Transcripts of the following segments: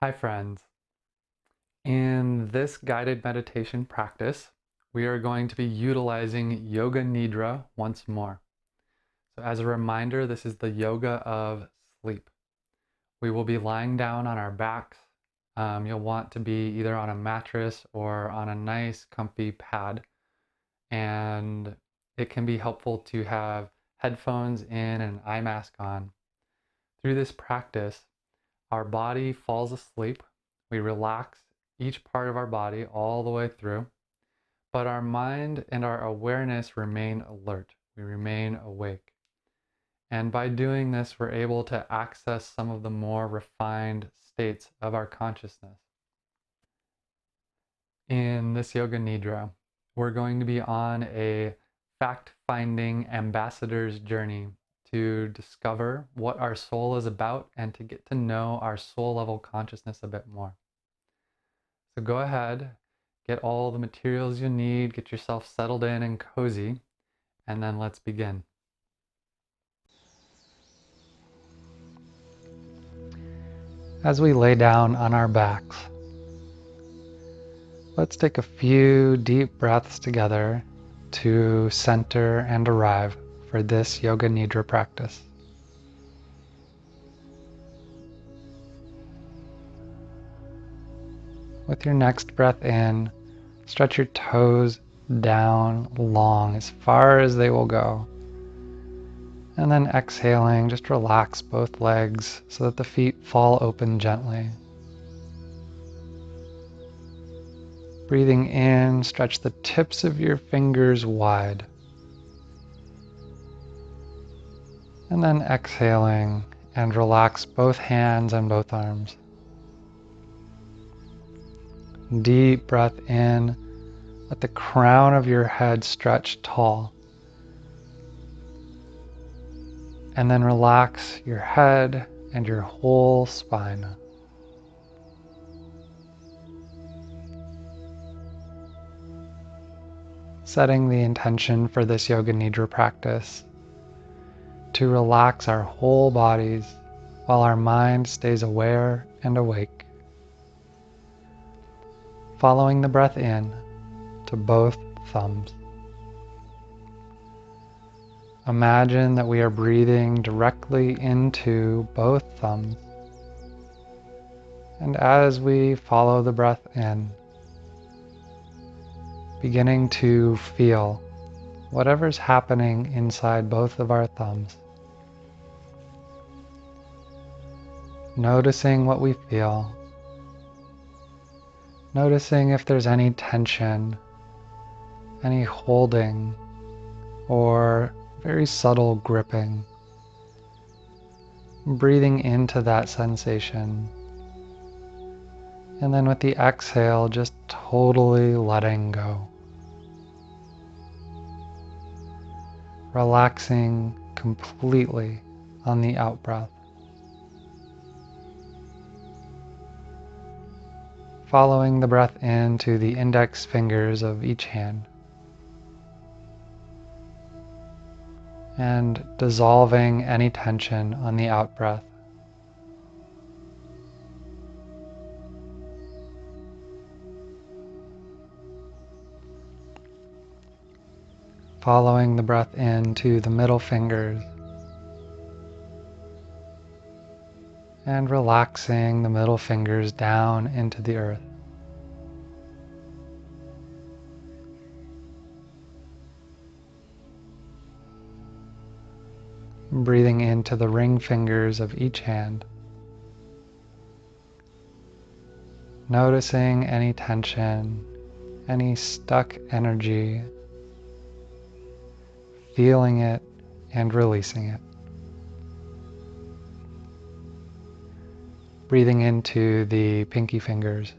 Hi friends. In this guided meditation practice, we are going to be utilizing Yoga Nidra once more. So as a reminder, this is the yoga of sleep. We will be lying down on our backs. You'll want to be either on a mattress or on a nice comfy pad. And it can be helpful to have headphones in and an eye mask on. Through this practice, our body falls asleep. We relax each part of our body all the way through, but our mind and our awareness remain alert. We remain awake. And by doing this, we're able to access some of the more refined states of our consciousness. In this Yoga Nidra, we're going to be on a fact-finding ambassador's journey to discover what our soul is about and to get to know our soul level consciousness a bit more. So go ahead, get all the materials you need, get yourself settled in and cozy, and then let's begin. As we lay down on our backs, let's take a few deep breaths together to center and arrive for this Yoga Nidra practice. With your next breath in, stretch your toes down long, as far as they will go. And then exhaling, just relax both legs so that the feet fall open gently. Breathing in, stretch the tips of your fingers wide. And then exhaling and relax both hands and both arms. Deep breath in, let the crown of your head stretch tall. And then relax your head and your whole spine. Setting the intention for this Yoga Nidra practice to relax our whole bodies while our mind stays aware and awake. Following the breath in to both thumbs. Imagine that we are breathing directly into both thumbs. And as we follow the breath in, beginning to feel whatever's happening inside both of our thumbs. Noticing what we feel. Noticing if there's any tension, any holding, or very subtle gripping. Breathing into that sensation. And then with the exhale, just totally letting go. Relaxing completely on the out-breath. Following the breath in to the index fingers of each hand. And dissolving any tension on the out-breath. Following the breath in to the middle fingers. And relaxing the middle fingers down into the earth. Breathing into the ring fingers of each hand. Noticing any tension, any stuck energy, feeling it and releasing it. Breathing into the pinky fingers.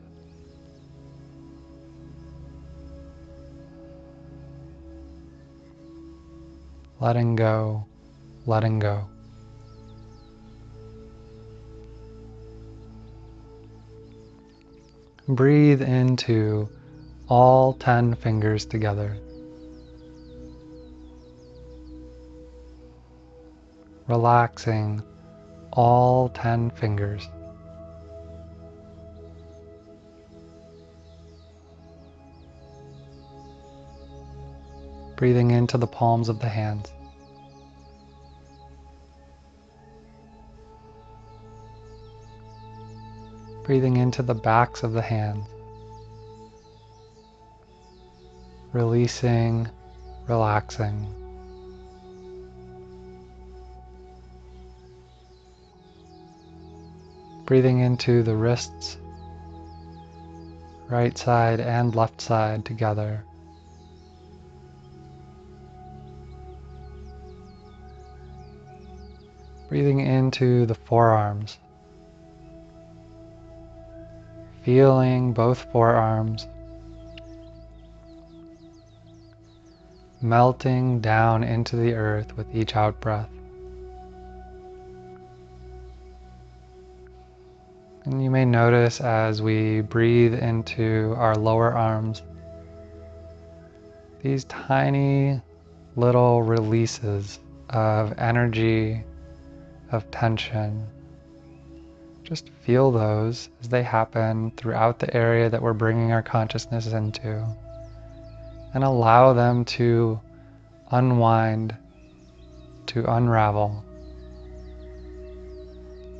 Letting go, letting go. Breathe into all 10 fingers together. Relaxing all 10 fingers. Breathing into the palms of the hands. Breathing into the backs of the hands. Releasing, relaxing. Breathing into the wrists, right side and left side together. Breathing into the forearms. Feeling both forearms melting down into the earth with each out breath. And you may notice as we breathe into our lower arms, these tiny little releases of energy, of tension. Just feel those as they happen throughout the area that we're bringing our consciousness into, and allow them to unwind, to unravel.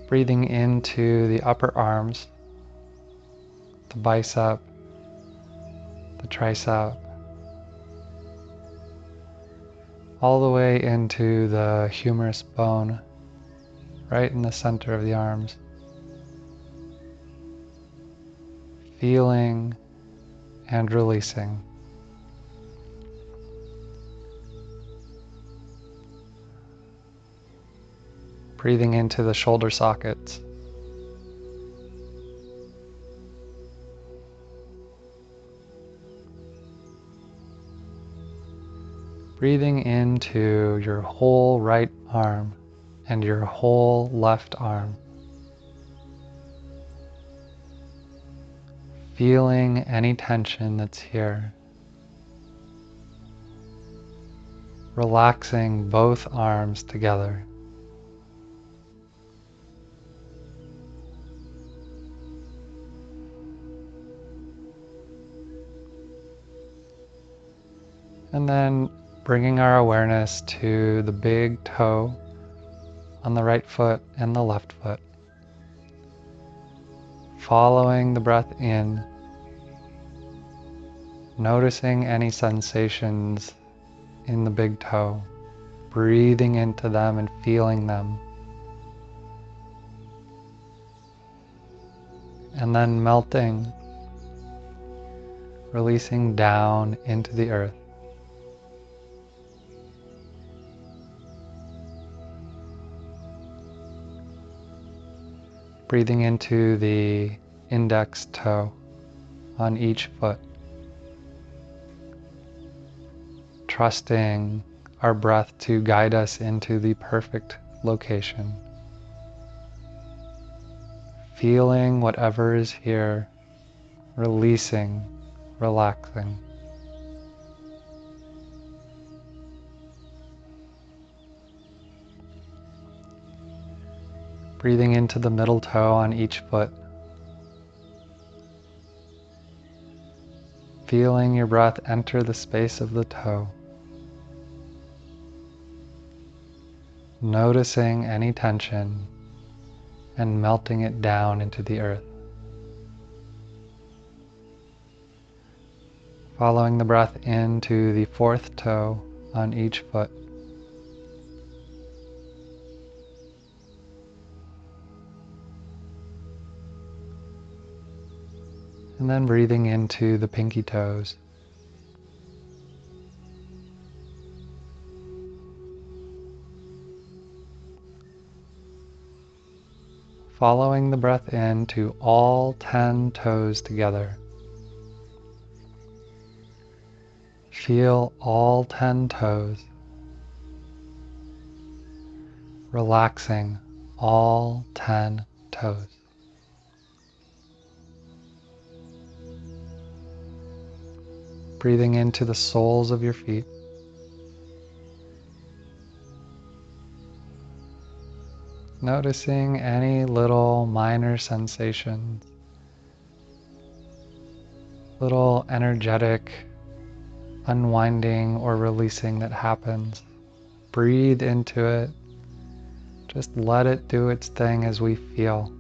Breathing into the upper arms, the bicep, the tricep, all the way into the humerus bone, right in the center of the arms. Feeling and releasing. Breathing into the shoulder sockets. Breathing into your whole right arm and your whole left arm. Feeling any tension that's here. Relaxing both arms together. And then bringing our awareness to the big toe on the right foot and the left foot. Following the breath in, noticing any sensations in the big toe, breathing into them and feeling them. And then melting, releasing down into the earth. Breathing into the index toe on each foot. Trusting our breath to guide us into the perfect location. Feeling whatever is here, releasing, relaxing. Breathing into the middle toe on each foot. Feeling your breath enter the space of the toe. Noticing any tension and melting it down into the earth. Following the breath into the fourth toe on each foot. And then breathing into the pinky toes. Following the breath in to all 10 toes together. Feel all 10 toes. Relaxing all 10 toes. Breathing into the soles of your feet. Noticing any little minor sensations, little energetic unwinding or releasing that happens. Breathe into it. Just let it do its thing as we feel.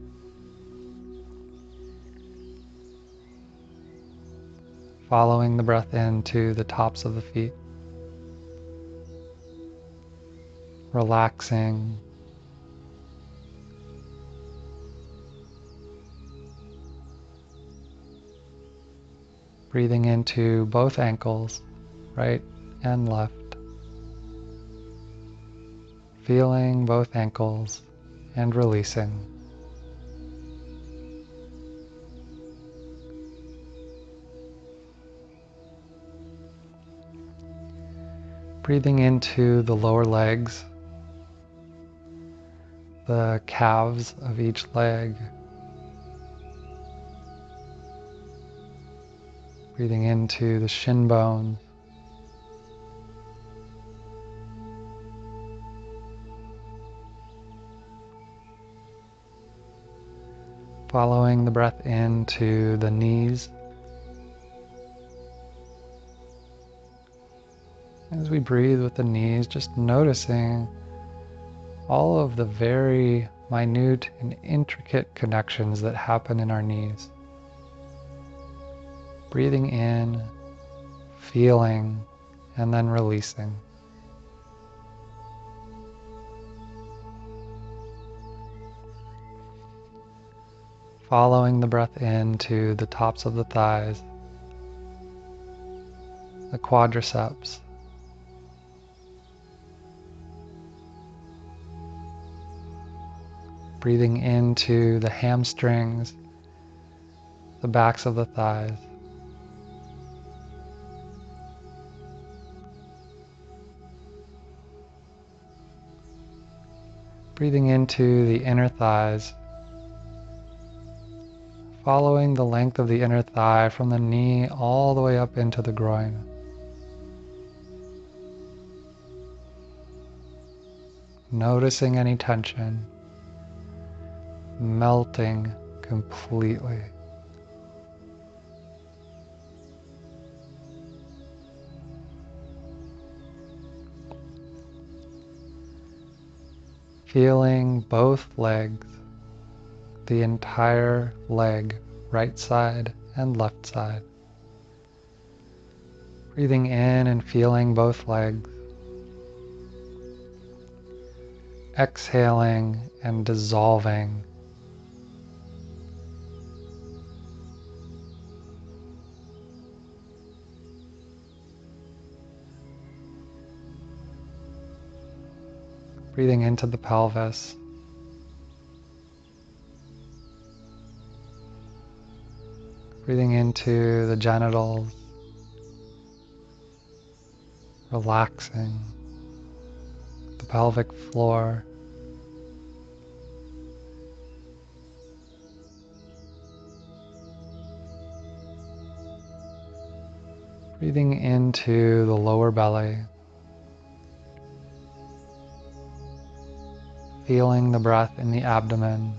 Following the breath into the tops of the feet. Relaxing. Breathing into both ankles, right and left. Feeling both ankles and releasing. Breathing into the lower legs, the calves of each leg. Breathing into the shin bones. Following the breath into the knees. As we breathe with the knees, just noticing all of the very minute and intricate connections that happen in our knees. Breathing in, feeling, and then releasing. Following the breath into the tops of the thighs, the quadriceps, breathing into the hamstrings, the backs of the thighs, breathing into the inner thighs, following the length of the inner thigh from the knee all the way up into the groin. Noticing any tension, melting completely. Feeling both legs, the entire leg, right side and left side. Breathing in and feeling both legs. Exhaling and dissolving. Breathing into the pelvis. Breathing into the genitals. Relaxing the pelvic floor. Breathing into the lower belly. Feeling the breath in the abdomen.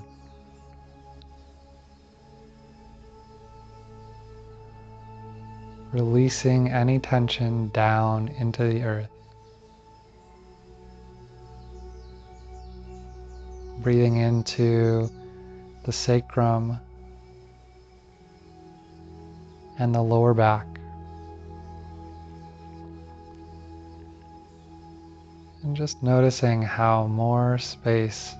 Releasing any tension down into the earth. Breathing into the sacrum and the lower back. And just noticing how more space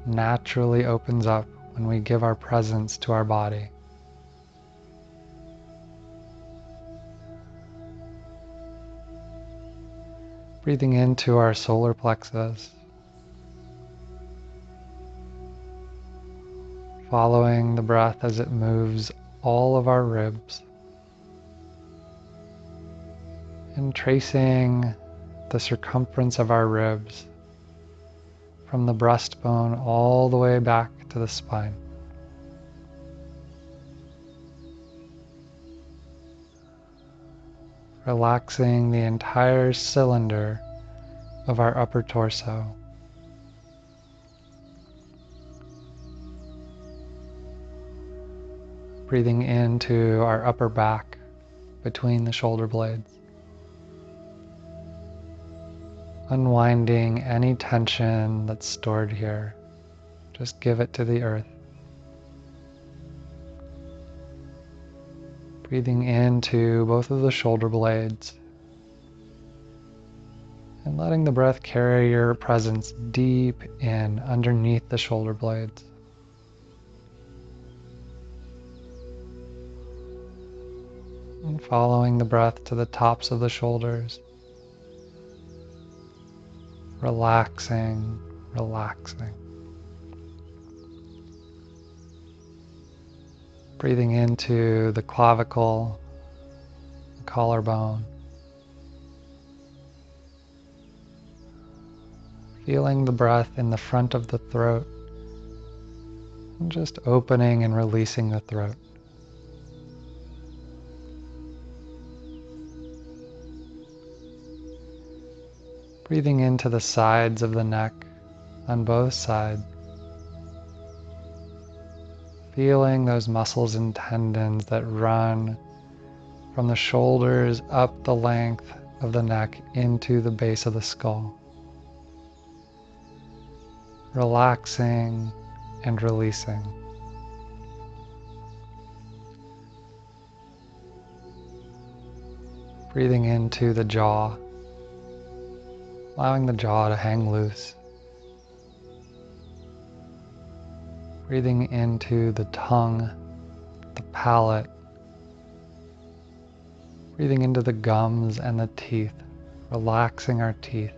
naturally opens up when we give our presence to our body. Breathing into our solar plexus. Following the breath as it moves all of our ribs. And tracing the circumference of our ribs from the breastbone all the way back to the spine. Relaxing the entire cylinder of our upper torso. Breathing into our upper back, between the shoulder blades. Unwinding any tension that's stored here. Just give it to the earth. Breathing into both of the shoulder blades and letting the breath carry your presence deep in underneath the shoulder blades. And following the breath to the tops of the shoulders. Relaxing, relaxing. Breathing into the clavicle, the collarbone. Feeling the breath in the front of the throat. And just opening and releasing the throat. Breathing into the sides of the neck on both sides. Feeling those muscles and tendons that run from the shoulders up the length of the neck into the base of the skull. Relaxing and releasing. Breathing into the jaw, allowing the jaw to hang loose. Breathing into the tongue, the palate. Breathing into the gums and the teeth, relaxing our teeth.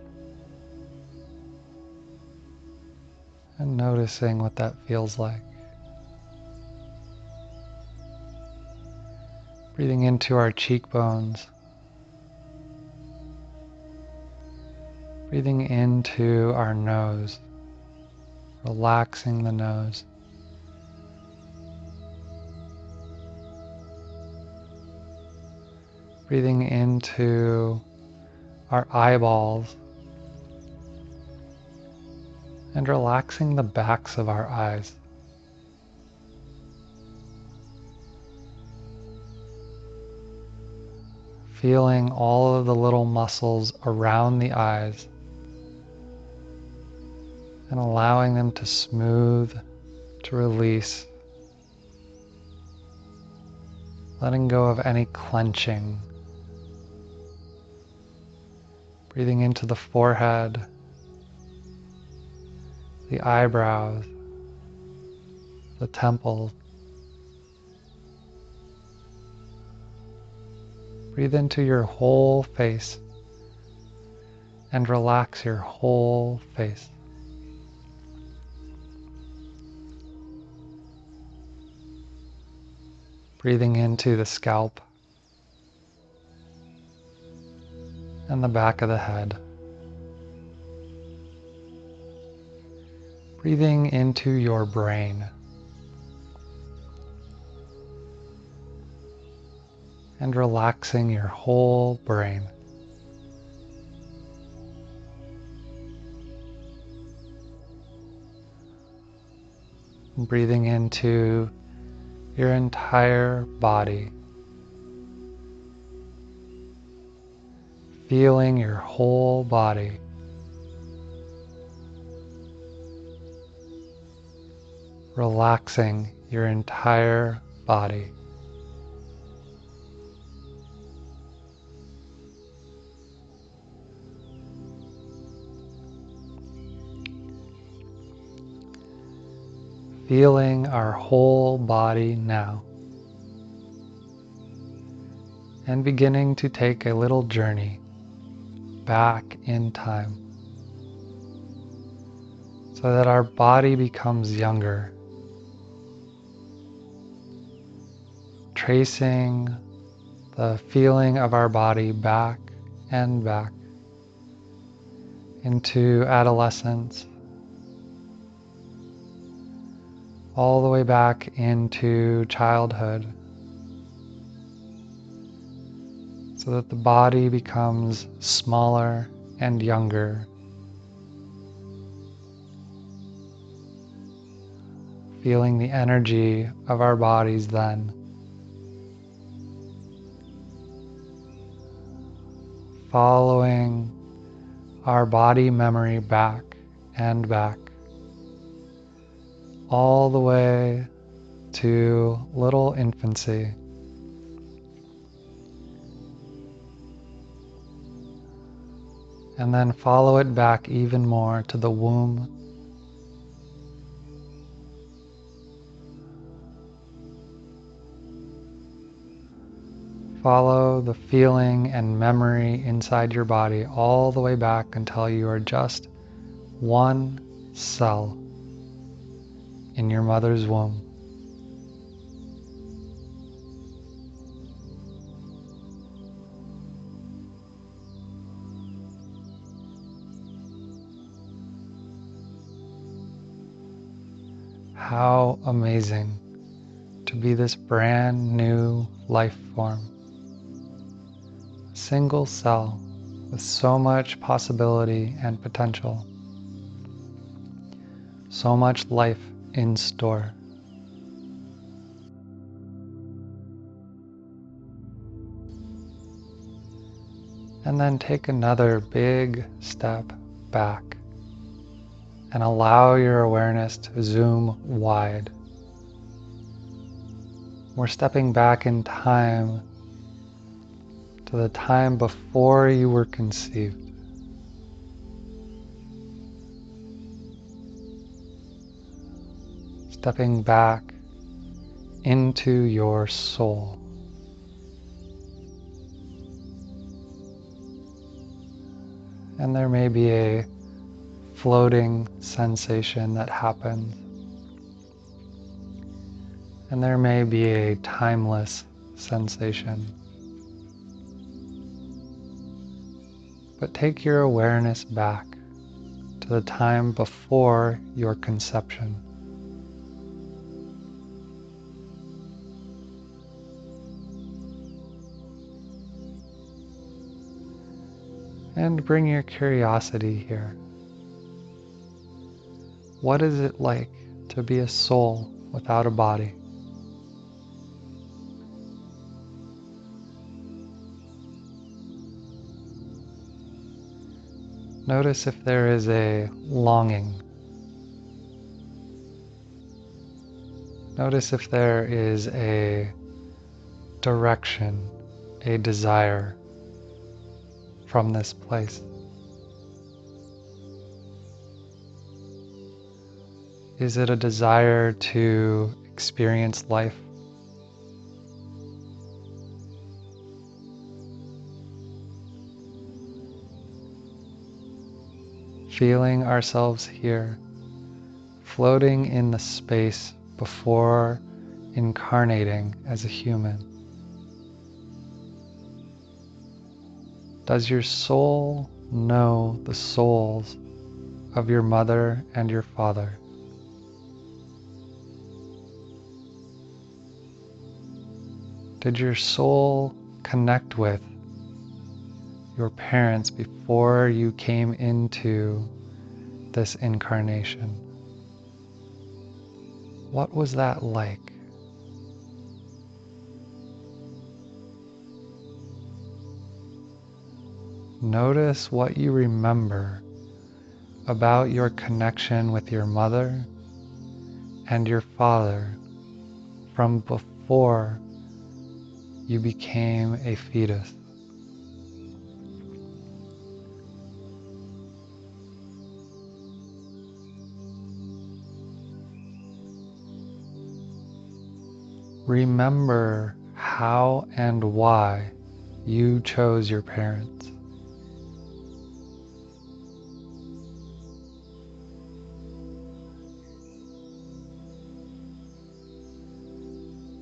And noticing what that feels like. Breathing into our cheekbones. Breathing into our nose, relaxing the nose. Breathing into our eyeballs and relaxing the backs of our eyes. Feeling all of the little muscles around the eyes and allowing them to smooth, to release, letting go of any clenching. Breathing into the forehead, the eyebrows, the temples. Breathe into your whole face and relax your whole face. Breathing into the scalp and the back of the head. Breathing into your brain. And relaxing your whole brain. Breathing into your entire body. Feeling your whole body. Relaxing your entire body. Feeling our whole body now. And beginning to take a little journey back in time so that our body becomes younger. Tracing the feeling of our body back and back into adolescence, all the way back into childhood, so that the body becomes smaller and younger, feeling the energy of our bodies then. following our body memory back and back, all the way to little infancy. And then follow it back even more to the womb. Follow the feeling and memory inside your body all the way back until you are just one cell in your mother's womb. How amazing to be this brand new life form. A single cell with so much possibility and potential. So much life in store. And then take another big step back and allow your awareness to zoom wide. We're stepping back in time to the time before you were conceived. Stepping back into your soul. And there may be a floating sensation that happens. And there may be a timeless sensation. But take your awareness back to the time before your conception. And bring your curiosity here. What is it like to be a soul without a body? Notice if there is a longing. Notice if there is a direction, a desire from this place. Is it a desire to experience life? Feeling ourselves here, floating in the space before incarnating as a human. Does your soul know the souls of your mother and your father? Did your soul connect with your parents before you came into this incarnation? What was that like? Notice what you remember about your connection with your mother and your father from before you became a fetus. Remember how and why you chose your parents.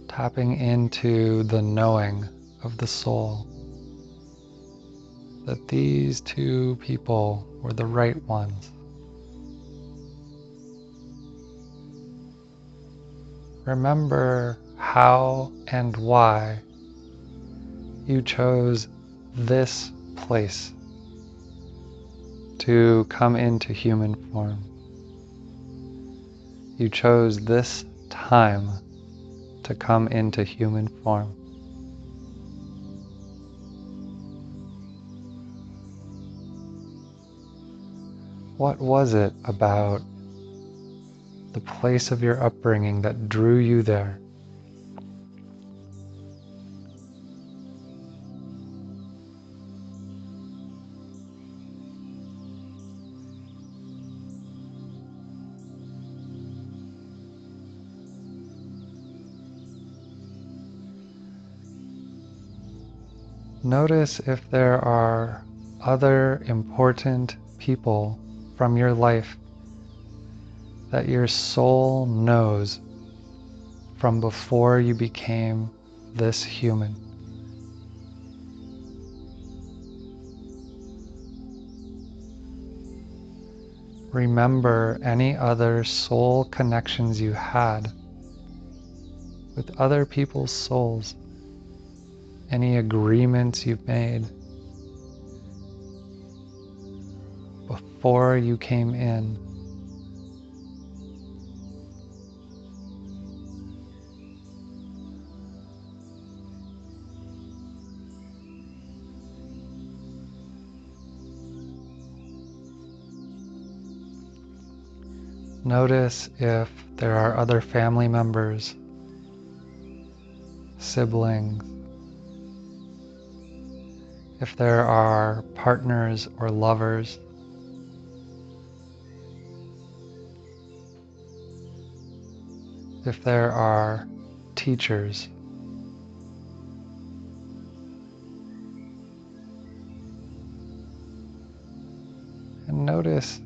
Tapping into the knowing of the soul that these two people were the right ones. Remember how and why you chose this place to come into human form. You chose this time to come into human form. What was it about the place of your upbringing that drew you there? Notice if there are other important people from your life that your soul knows from before you became this human. Remember any other soul connections you had with other people's souls, any agreements you've made before you came in. Notice if there are other family members, siblings, if there are partners or lovers, if there are teachers. And notice,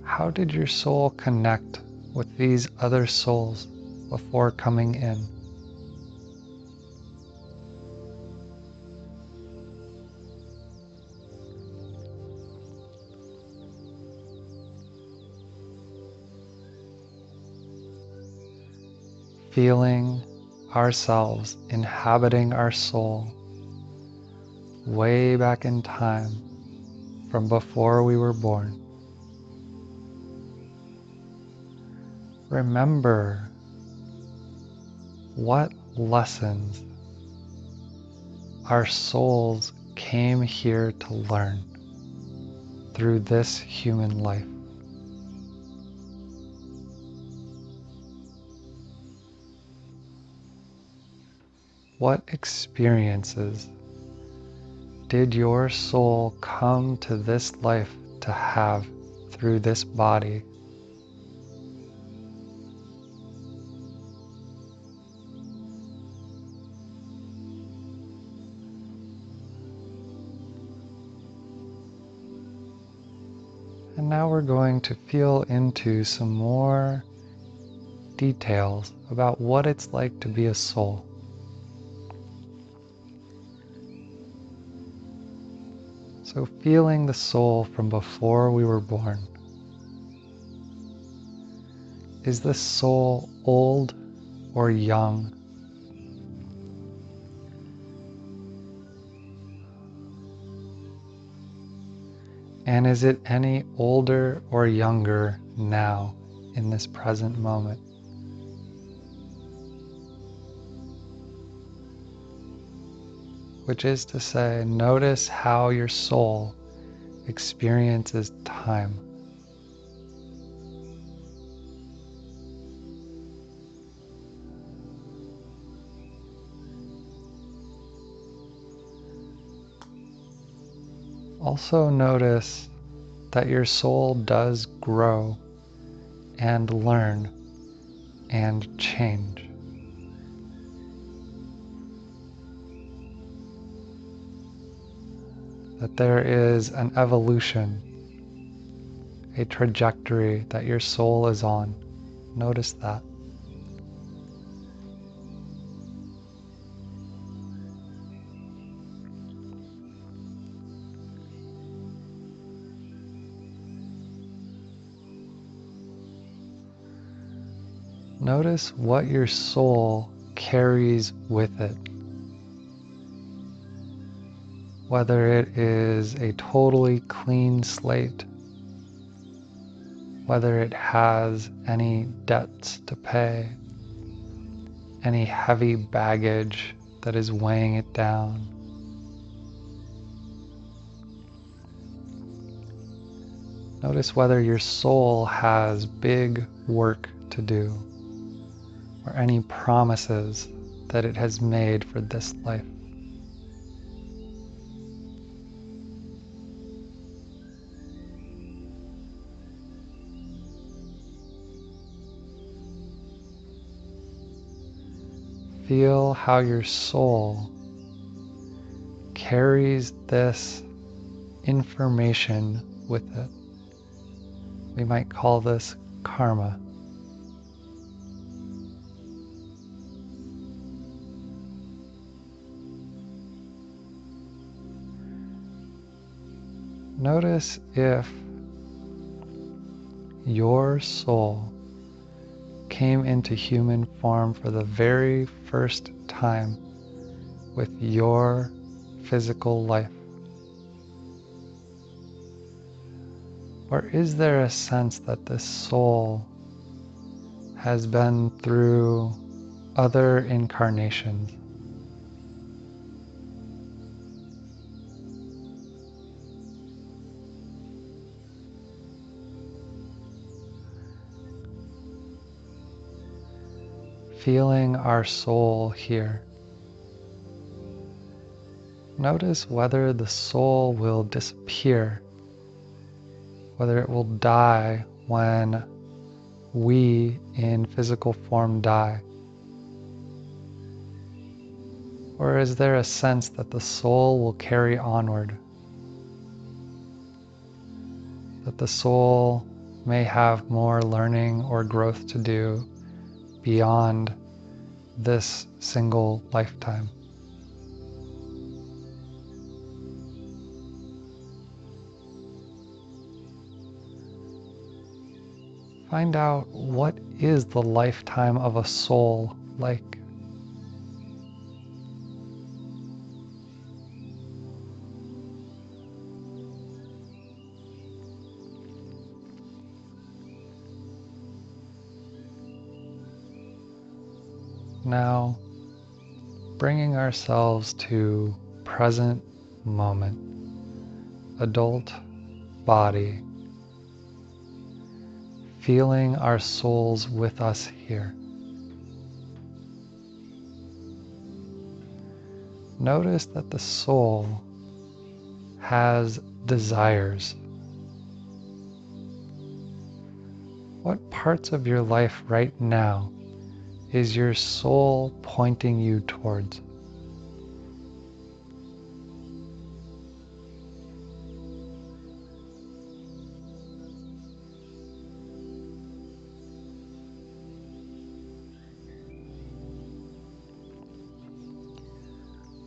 how did your soul connect with these other souls before coming in? Feeling ourselves inhabiting our soul way back in time from before we were born. Remember what lessons our souls came here to learn through this human life. What experiences did your soul come to this life to have through this body? And now we're going to feel into some more details about what it's like to be a soul. So feeling the soul from before we were born. Is this soul old or young? And is it any older or younger now in this present moment? Which is to say, notice how your soul experiences time. Also notice that your soul does grow and learn and change. That there is an evolution, a trajectory that your soul is on. Notice that. Notice what your soul carries with it. Whether it is a totally clean slate, whether it has any debts to pay, any heavy baggage that is weighing it down. Notice whether your soul has big work to do or any promises that it has made for this life. Feel how your soul carries this information with it. We might call this karma. Notice if your soul came into human form for the very first time with your physical life. Or is there a sense that this soul has been through other incarnations? Feeling our soul here. Notice whether the soul will disappear, whether it will die when we in physical form die. Or is there a sense that the soul will carry onward? That the soul may have more learning or growth to do beyond this single lifetime. Find out, what is the lifetime of a soul like? Now, bringing ourselves to present moment, adult body, feeling our souls with us here. Notice that the soul has desires. What parts of your life right now is your soul pointing you towards?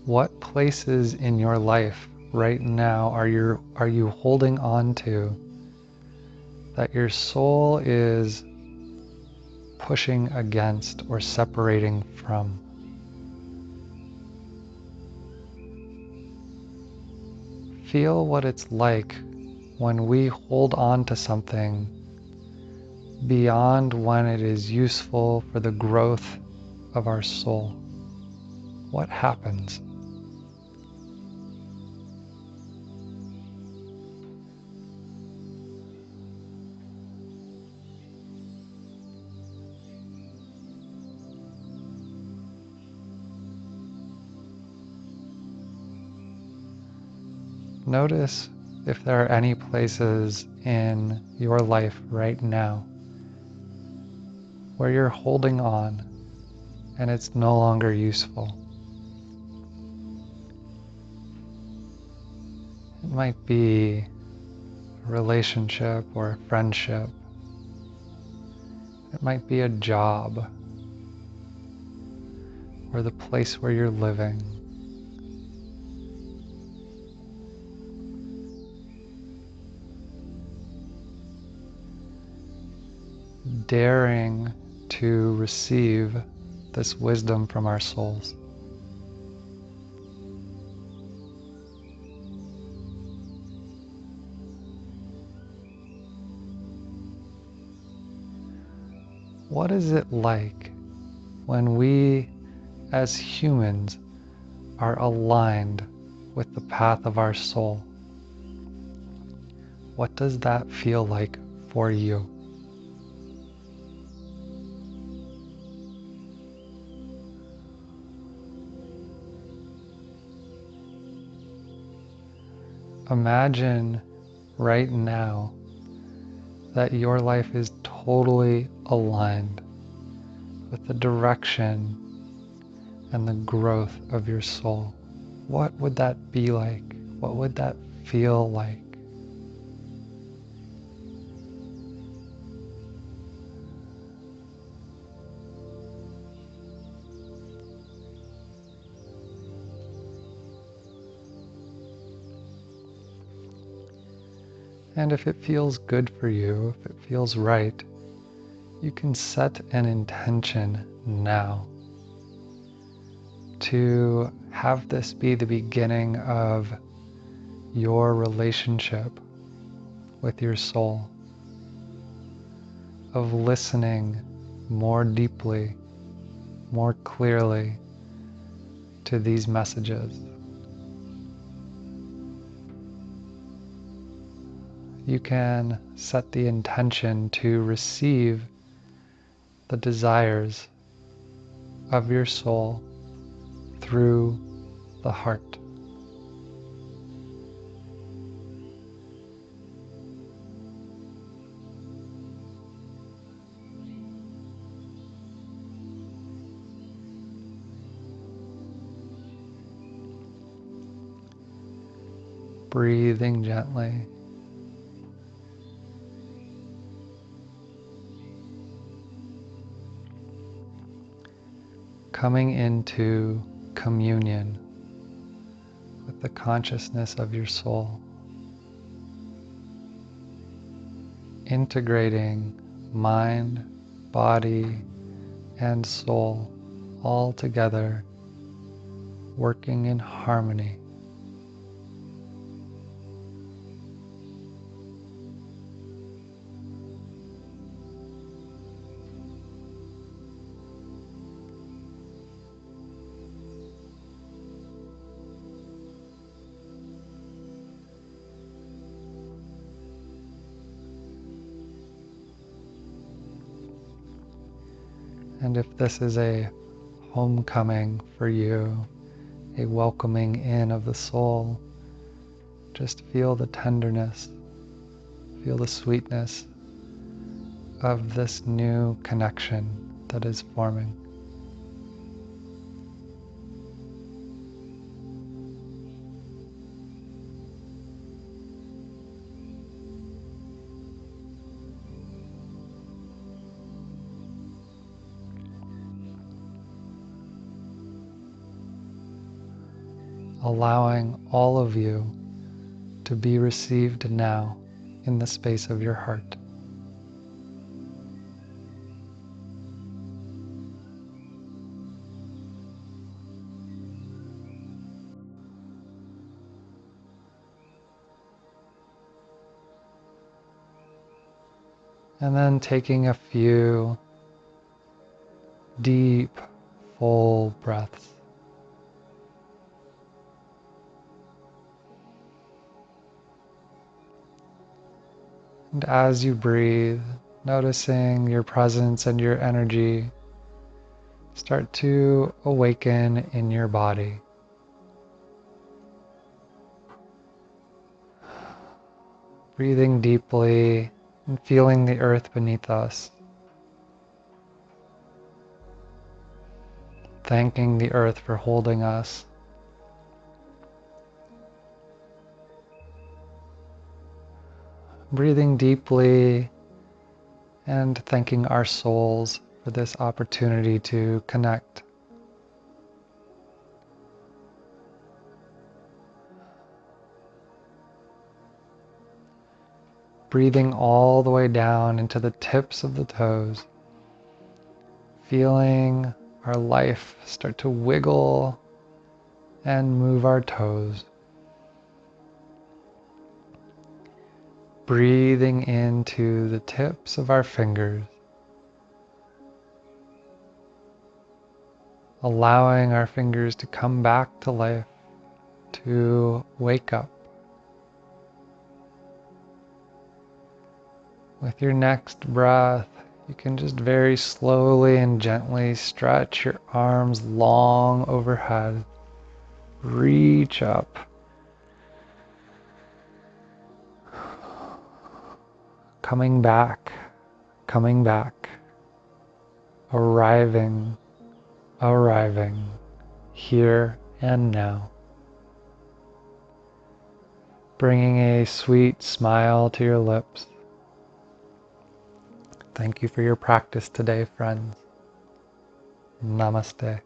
What places in your life right now are you holding on to that your soul is pushing against or separating from? Feel what it's like when we hold on to something beyond when it is useful for the growth of our soul. What happens? Notice if there are any places in your life right now where you're holding on and it's no longer useful. It might be a relationship or a friendship. It might be a job or the place where you're living. Daring to receive this wisdom from our souls. What is it like when we as humans are aligned with the path of our soul? What does that feel like for you? Imagine right now that your life is totally aligned with the direction and the growth of your soul. What would that be like? What would that feel like? And if it feels good for you, if it feels right, you can set an intention now to have this be the beginning of your relationship with your soul, of listening more deeply, more clearly to these messages. You can set the intention to receive the desires of your soul through the heart. Breathing gently. Coming into communion with the consciousness of your soul. Integrating mind, body, and soul all together, working in harmony. And if this is a homecoming for you, a welcoming in of the soul, just feel the tenderness, feel the sweetness of this new connection that is forming. Allowing all of you to be received now in the space of your heart. And then taking a few deep, full breaths. And as you breathe, noticing your presence and your energy start to awaken in your body. Breathing deeply and feeling the earth beneath us. Thanking the earth for holding us. Breathing deeply and thanking our souls for this opportunity to connect. Breathing all the way down into the tips of the toes. Feeling our life start to wiggle and move our toes. Breathing into the tips of our fingers. Allowing our fingers to come back to life, to wake up. With your next breath, you can just very slowly and gently stretch your arms long overhead. Reach up. Coming back, arriving, here and now. Bringing a sweet smile to your lips. Thank you for your practice today, friends. Namaste.